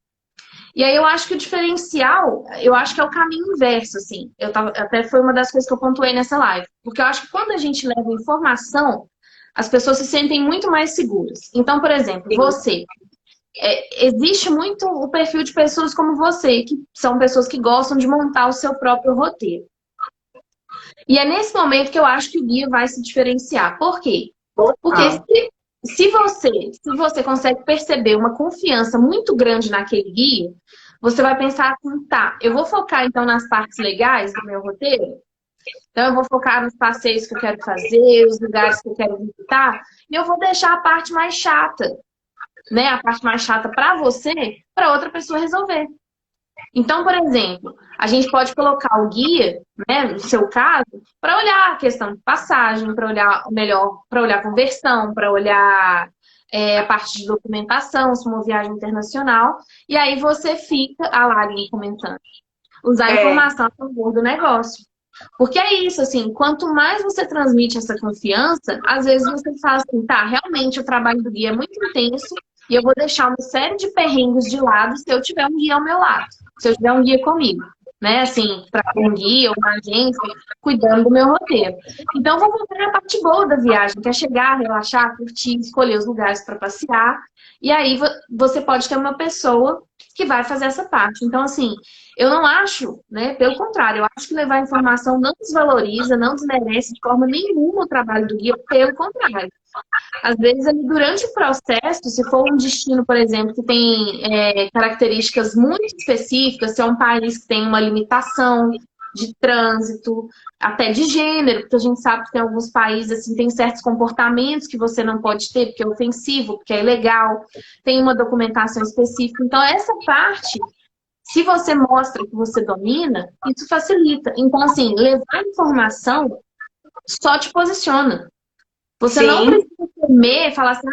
A: E aí eu acho que o diferencial, eu acho que é o caminho inverso, assim. Até foi uma das coisas que eu pontuei nessa live. Porque eu acho que quando a gente leva informação, as pessoas se sentem muito mais seguras. Então, por exemplo,
B: assim,
A: você. Existe muito o perfil de pessoas como você, que são pessoas que gostam de montar o seu próprio roteiro. E é nesse momento que eu acho que o guia vai se diferenciar. Por quê? Porque
B: total.
A: se você consegue perceber uma confiança muito grande naquele guia, você vai pensar assim, tá, eu vou focar então nas partes legais do meu roteiro. Então eu vou focar nos passeios que eu quero fazer, os lugares que eu quero visitar, e eu vou deixar a parte mais chata, né? A parte mais chata para você, para outra pessoa resolver. Então, por exemplo, a gente pode colocar o guia, né, no seu caso, para olhar a questão de passagem, para olhar melhor, para olhar conversão, para olhar a parte de documentação, se uma viagem internacional, e aí você fica, a Lari comentando, usar a
B: É,
A: informação a favor do negócio. Porque é isso, assim, quanto mais você transmite essa confiança, às vezes você fala assim, tá, realmente o trabalho do guia é muito intenso e eu vou deixar uma série de perrengues de lado se eu tiver um guia ao meu lado, se eu tiver um guia comigo, né, assim, para um guia ou uma agência cuidando do meu roteiro. Então, vou voltar na parte boa da viagem, que é chegar, relaxar, curtir, escolher os lugares para passear, e aí você pode ter uma pessoa que vai fazer essa parte. Então, assim, eu não acho, né? Pelo contrário, eu acho que levar informação não desvaloriza, não desmerece de forma nenhuma o trabalho do guia, pelo contrário. Às vezes, ali, durante o processo, se for um destino, por exemplo, que tem características muito específicas, se é um país que tem uma limitação de trânsito, até de gênero, porque a gente sabe que tem alguns países assim, tem certos comportamentos que você não pode ter, porque é ofensivo, porque é ilegal, tem uma documentação específica. Então, essa parte se você mostra que você domina, isso facilita. Então, assim, levar informação só te posiciona. Você não
B: sim,
A: precisa temer, falar assim,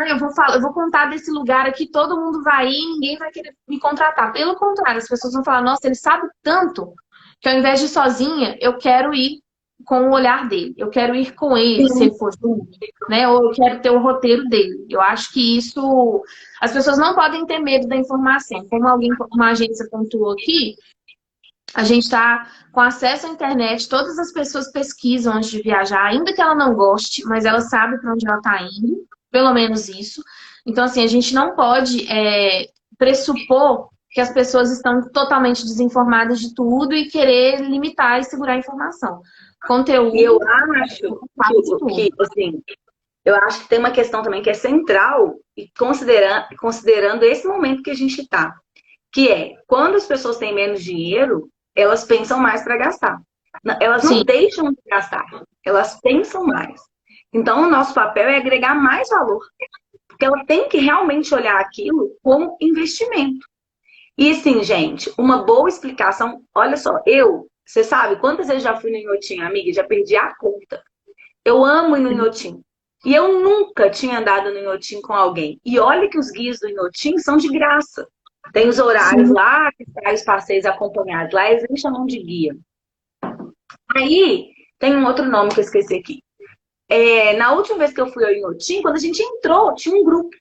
A: eu vou contar desse lugar aqui, todo mundo vai ir, ninguém vai querer me contratar. Pelo contrário, as pessoas vão falar, nossa, ele sabe tanto que ao invés de ir sozinha, eu quero ir com o olhar dele. Eu quero ir com ele, se
B: sim.
A: ele for junto, né? Ou eu quero ter o roteiro dele. Eu acho que isso... As pessoas não podem ter medo da informação. Como uma agência pontuou aqui, a gente está com acesso à internet, todas as pessoas pesquisam antes de viajar, ainda que ela não goste, mas ela sabe para onde ela está indo, pelo menos isso. Então, assim, a gente não pode pressupor que as pessoas estão totalmente desinformadas de tudo e querer limitar e segurar a informação.
B: E eu
A: Conteúdo,
B: acho
A: sabe de tudo.
B: assim, eu acho que tem uma questão também que é central e considerando esse momento que a gente está, que é quando as pessoas têm menos dinheiro, elas pensam mais para gastar. Elas não
A: Sim,
B: deixam de gastar, elas pensam mais. Então, o nosso papel é agregar mais valor, porque ela tem que realmente olhar aquilo como investimento. E sim, gente, uma boa explicação. Olha só, você sabe quantas vezes já fui no Inhotim, amiga? Já perdi a conta. Eu amo ir no Inhotim. E eu nunca tinha andado no Inhotim com alguém. E olha que os guias do Inhotim são de graça. Tem os horários
A: sim.
B: lá, que sai os passeios acompanhados. Lá eles nem chamam de guia. Aí, tem um outro nome que eu esqueci aqui. Na última vez que eu fui ao Inhotim, quando a gente entrou, tinha um grupo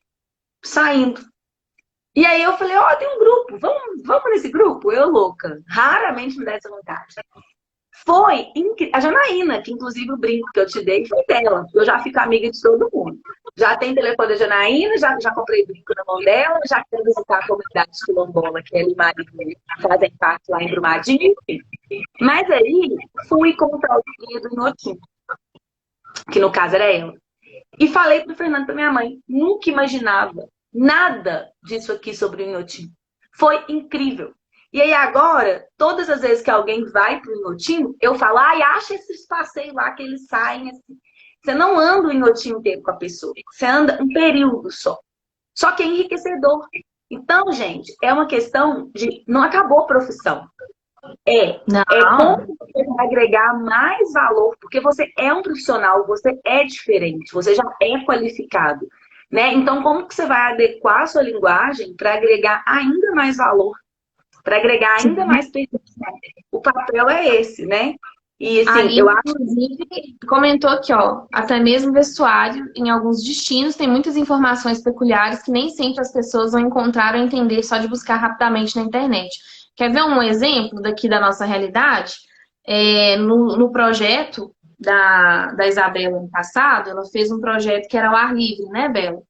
B: saindo. E aí eu falei, ó, tem um grupo, vamos nesse grupo? Eu louca, raramente me dá essa vontade. Foi incrível. A Janaína, que inclusive o brinco que eu te dei foi dela. Eu já fico amiga de todo mundo. Já tem telefone da Janaína, já comprei brinco na mão dela, já quero visitar a comunidade quilombola, que ela e marido fazem parte lá em Brumadinho, enfim. Mas aí fui comprar o guia do Inhotim, que no caso era ela. E falei pro Fernando, pra minha mãe, nunca imaginava nada disso aqui sobre o Inhotim. Foi incrível. E aí agora, todas as vezes que alguém vai pro Inhotim, eu falo, ai, acha esses passeios lá que eles saem assim. Você não anda o Inhotim inteiro com a pessoa, você anda um período só. Só que é enriquecedor. Então, gente, é uma questão de não acabou a profissão. É
A: Não.
B: como você vai agregar mais valor, porque você é um profissional, você é diferente, você já é qualificado, né? Então, como que você vai adequar a sua linguagem para agregar ainda mais valor, para agregar ainda mais percepção? O papel é esse, né? E assim,
A: Ali,
B: eu acho
A: inclusive, comentou aqui, ó, até mesmo vestuário, em alguns destinos, tem muitas informações peculiares que nem sempre as pessoas vão encontrar ou entender só de buscar rapidamente na internet. Quer ver um exemplo daqui da nossa realidade? No projeto da Isabela ano passado, ela fez um projeto que era ao ar livre, né, Bela?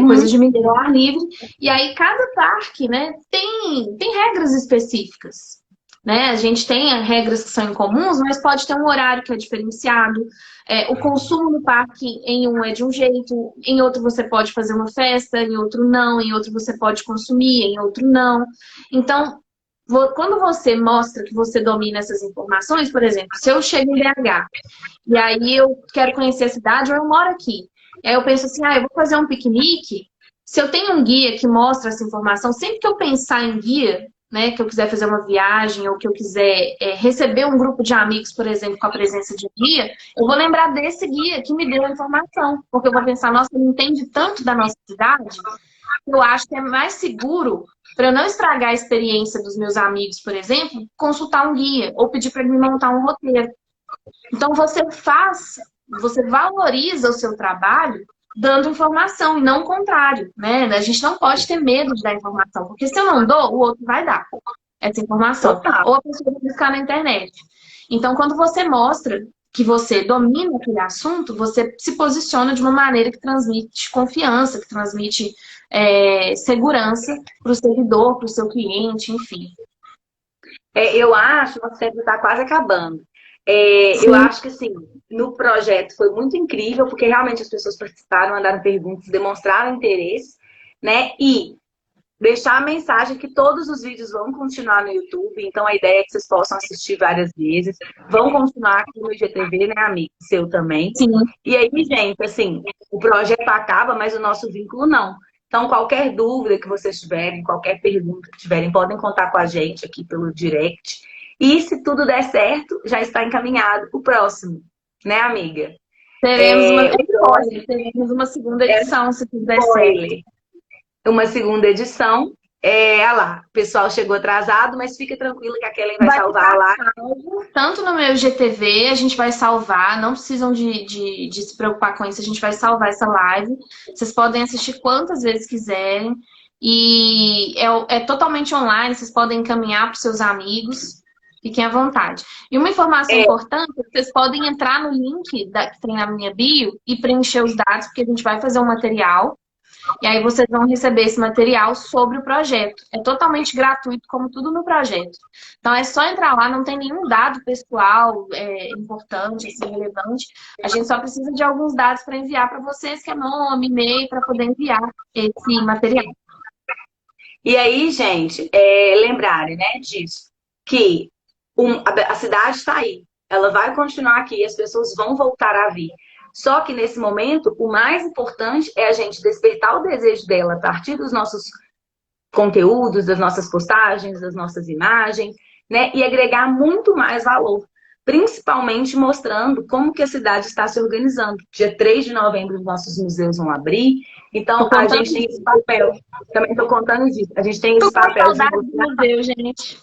A: Coisa
B: uhum,
A: de mineiro ao ar livre. E aí, cada parque, né, tem regras específicas. Né? A gente tem regras que são incomuns, mas pode ter um horário que é diferenciado. O consumo no parque em um é de um jeito, em outro você pode fazer uma festa, em outro não, em outro você pode consumir, em outro não. Então, quando você mostra que você domina essas informações, por exemplo, se eu chego em BH e aí eu quero conhecer a cidade, ou eu moro aqui, e aí eu penso assim, eu vou fazer um piquenique, se eu tenho um guia que mostra essa informação, sempre que eu pensar em guia, né, que eu quiser fazer uma viagem ou que eu quiser receber um grupo de amigos, por exemplo, com a presença de guia, eu vou lembrar desse guia que me deu a informação, porque eu vou pensar, nossa, ele entende tanto da nossa cidade, eu acho que é mais seguro para eu não estragar a experiência dos meus amigos, por exemplo, consultar um guia ou pedir para ele me montar um roteiro. Então você valoriza o seu trabalho dando informação e não o contrário, né? A gente não pode ter medo de dar informação, porque se eu não dou, o outro vai dar essa informação.
B: total.
A: Ou a pessoa vai buscar na internet. Então, quando você mostra que você domina aquele assunto, você se posiciona de uma maneira que transmite confiança, que transmite segurança para o servidor, para o seu cliente, enfim.
B: Eu acho, nosso tempo está quase acabando. Eu
A: Sim.
B: acho que, assim, no projeto foi muito incrível, porque realmente as pessoas participaram, mandaram perguntas, demonstraram interesse, né? E deixar a mensagem que todos os vídeos vão continuar no YouTube, então a ideia é que vocês possam assistir várias vezes, vão continuar aqui no IGTV, né, amigo? Seu também.
A: Sim.
B: E aí, gente, assim, o projeto acaba, mas o nosso vínculo não. Então, qualquer dúvida que vocês tiverem, qualquer pergunta que tiverem, podem contar com a gente aqui pelo direct. E se tudo der certo, já está encaminhado o próximo, né, amiga?
A: Teremos uma,
B: O próximo
A: teremos uma segunda
B: é
A: edição, se tudo der certo.
B: spoiler. Uma segunda edição. Olha lá, o pessoal chegou atrasado, mas fica tranquilo que a Kellen vai
A: Vai
B: salvar
A: ficar
B: lá.
A: salvo, tanto no meu IGTV, a gente vai salvar, não precisam de se preocupar com isso, a gente vai salvar essa live. Vocês podem assistir quantas vezes quiserem. E é totalmente online, vocês podem encaminhar para os seus amigos. Fiquem à vontade. E uma informação
B: É,
A: importante, vocês podem entrar no link que tem na minha bio e preencher os dados, porque a gente vai fazer um material. E aí vocês vão receber esse material sobre o projeto. É totalmente gratuito, como tudo no projeto. Então é só entrar lá, não tem nenhum dado pessoal importante, assim, relevante. A gente só precisa de alguns dados para enviar para vocês, que é nome, e-mail, para poder enviar esse material.
B: E aí, gente, lembrarem, né, disso, que a cidade está aí, ela vai continuar aqui, as pessoas vão voltar a vir. Só que nesse momento, o mais importante é a gente despertar o desejo dela a partir dos nossos conteúdos, das nossas postagens, das nossas imagens, né, e agregar muito mais valor. Principalmente mostrando como que a cidade está se organizando. Dia 3 de novembro, os nossos museus vão abrir. Então,
A: Tô
B: a
A: contando
B: gente tem esse
A: disso.
B: papel. Também estou contando disso. A gente tem
A: Tô
B: esse
A: com
B: papel de
A: saudade do
B: mostrar.
A: museu, gente.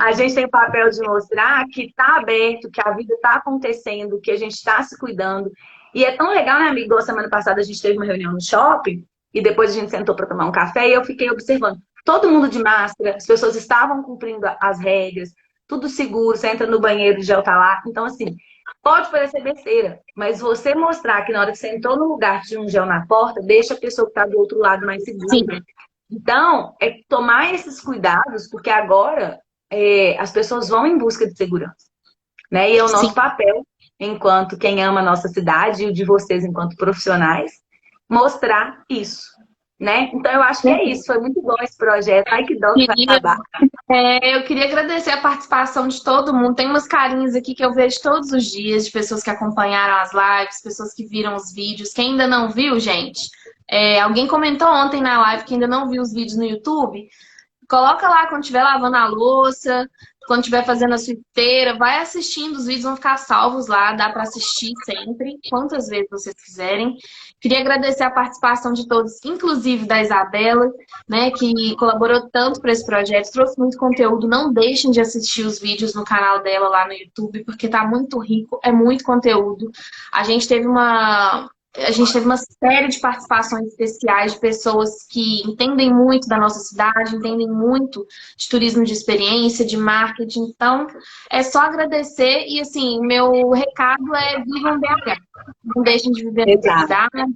B: A gente tem o papel de mostrar que está aberto, que a vida está acontecendo, que a gente está se cuidando. E é tão legal, né, amigo? Semana passada a gente teve uma reunião no shopping e depois a gente sentou para tomar um café e eu fiquei observando. Todo mundo de máscara, as pessoas estavam cumprindo as regras, tudo seguro, você entra no banheiro, o gel tá lá. Então, assim, pode parecer besteira, mas você mostrar que na hora que você entrou no lugar que tinha um gel na porta, deixa a pessoa que tá do outro lado mais
A: Sim,
B: segura. Então, é tomar esses cuidados, porque agora as pessoas vão em busca de segurança, né? E é o
A: sim.
B: nosso papel, enquanto quem ama a nossa cidade, e o de vocês enquanto profissionais, mostrar isso, né? Então, eu acho que é isso. Foi muito bom esse projeto. Ai, que dó que vai
A: Queria,
B: acabar.
A: eu queria agradecer a participação de todo mundo. Tem umas carinhas aqui que eu vejo todos os dias, de pessoas que acompanharam as lives, pessoas que viram os vídeos. Quem ainda não viu, gente, alguém comentou ontem na live que ainda não viu os vídeos no YouTube. Coloca lá quando estiver lavando a louça, quando estiver fazendo a sua esteira, vai assistindo, os vídeos vão ficar salvos lá, dá para assistir sempre, quantas vezes vocês quiserem. Queria agradecer a participação de todos, inclusive da Isabela, né, que colaborou tanto para esse projeto, trouxe muito conteúdo. Não deixem de assistir os vídeos no canal dela lá no YouTube, porque tá muito rico, é muito conteúdo. A gente teve uma série de participações especiais de pessoas que entendem muito da nossa cidade, entendem muito de turismo de experiência, de marketing. Então, é só agradecer e, assim, meu recado é vivam BH. Não deixem de viver na
B: Exato.
A: cidade,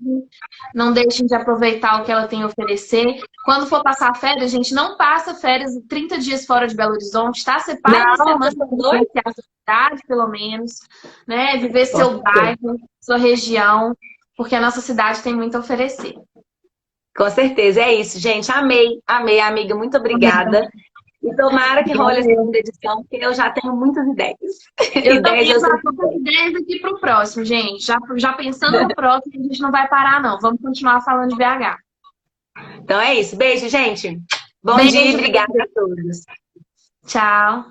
A: não deixem de aproveitar o que ela tem a oferecer. Quando for passar férias, gente, não passa férias 30 dias fora de Belo Horizonte, tá? Separe uma
B: Não,
A: semana
B: vocês
A: para
B: estão doidos?
A: conhecer a sua cidade, pelo menos, né? Viver
B: Com
A: seu
B: certeza.
A: bairro, sua região, porque a nossa cidade tem muito a oferecer.
B: Com certeza, é isso, gente. Amei, amei, amiga. Muito obrigada. E tomara que role a
A: Valeu.
B: segunda edição, porque eu já tenho muitas ideias.
A: Eu
B: Ideias
A: também
B: eu
A: já
B: sempre
A: estou com
B: tenho.
A: ideias aqui para o próximo, gente. Já pensando no próximo, a gente não vai parar, não. Vamos continuar falando de BH.
B: Então é isso. Beijo, gente. Bom dia e
A: Beijo,
B: obrigada a todos.
A: tchau.